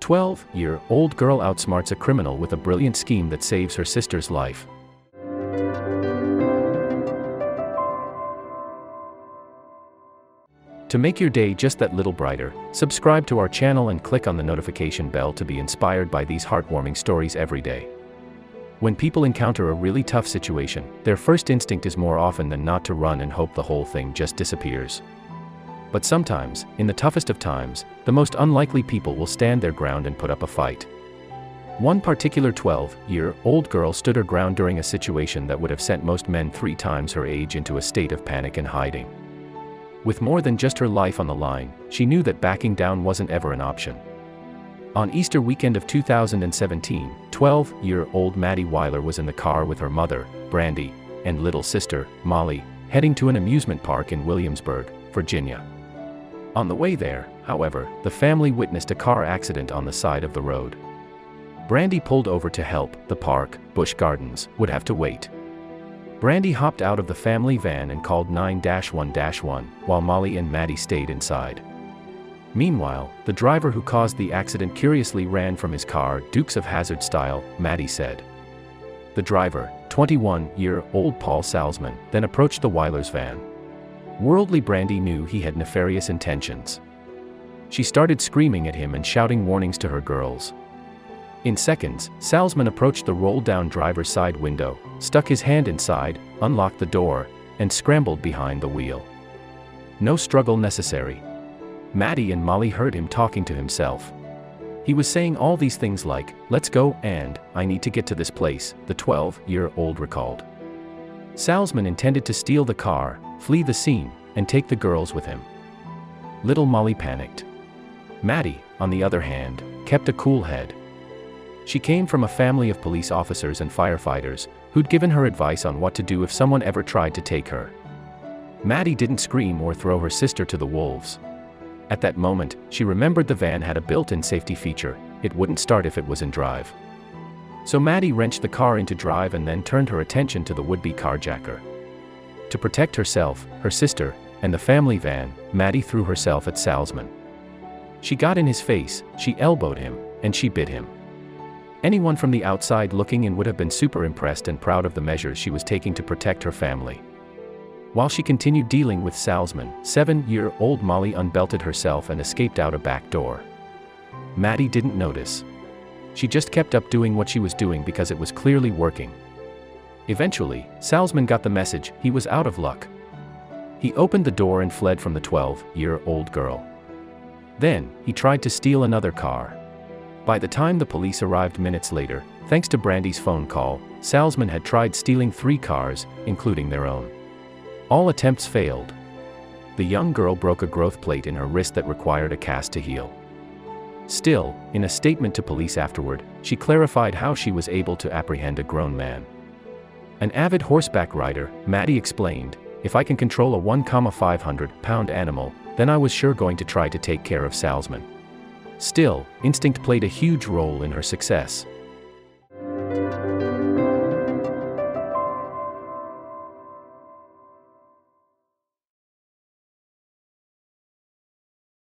12-year-old girl outsmarts a criminal with a brilliant scheme that saves her sister's life. To make your day just that little brighter, subscribe to our channel and click on the notification bell to be inspired by these heartwarming stories every day. When people encounter a really tough situation, their first instinct is more often than not to run and hope the whole thing just disappears. But sometimes, in the toughest of times, the most unlikely people will stand their ground and put up a fight. One particular 12-year-old girl stood her ground during a situation that would have sent most men 3 times her age into a state of panic and hiding. With more than just her life on the line, she knew that backing down wasn't ever an option. On Easter weekend of 2017, 12-year-old Maddie Weiler was in the car with her mother, Brandy, and little sister, Molly, heading to an amusement park in Williamsburg, Virginia. On the way there, however, the family witnessed a car accident on the side of the road. Brandy pulled over to help. The park, Busch Gardens, would have to wait. Brandy hopped out of the family van and called 911, while Molly and Maddie stayed inside. Meanwhile, the driver who caused the accident curiously ran from his car, Dukes of Hazzard style, Maddie said. The driver, 21-year-old Paul Salzman, then approached the Weilers' van. Worldly Brandy knew he had nefarious intentions. She started screaming at him and shouting warnings to her girls. In seconds, Salzman approached the roll-down driver's side window, stuck his hand inside, unlocked the door, and scrambled behind the wheel. No struggle necessary. Maddie and Molly heard him talking to himself. He was saying all these things like, "Let's go," and "I need to get to this place," the 12-year-old recalled. Salzman intended to steal the car, flee the scene, and take the girls with him. Little Molly panicked. Maddie, on the other hand, kept a cool head. She came from a family of police officers and firefighters, who'd given her advice on what to do if someone ever tried to take her. Maddie didn't scream or throw her sister to the wolves. At that moment, she remembered the van had a built-in safety feature. It wouldn't start if it was in drive. So Maddie wrenched the car into drive and then turned her attention to the would-be carjacker. To protect herself, her sister, and the family van, Maddie threw herself at Salzman. She got in his face, she elbowed him, and she bit him. Anyone from the outside looking in would have been super impressed and proud of the measures she was taking to protect her family. While she continued dealing with Salzman, 7-year-old Molly unbelted herself and escaped out a back door. Maddie didn't notice. She just kept up doing what she was doing because it was clearly working. Eventually, Salzman got the message. He was out of luck. He opened the door and fled from the 12-year-old girl. Then, he tried to steal another car. By the time the police arrived minutes later, thanks to Brandy's phone call, Salzman had tried stealing 3 cars, including their own. All attempts failed. The young girl broke a growth plate in her wrist that required a cast to heal. Still, in a statement to police afterward, she clarified how she was able to apprehend a grown man. An avid horseback rider, Maddie explained, "If I can control a 1,500-pound animal, then I was sure going to try to take care of Salzman." Still, instinct played a huge role in her success.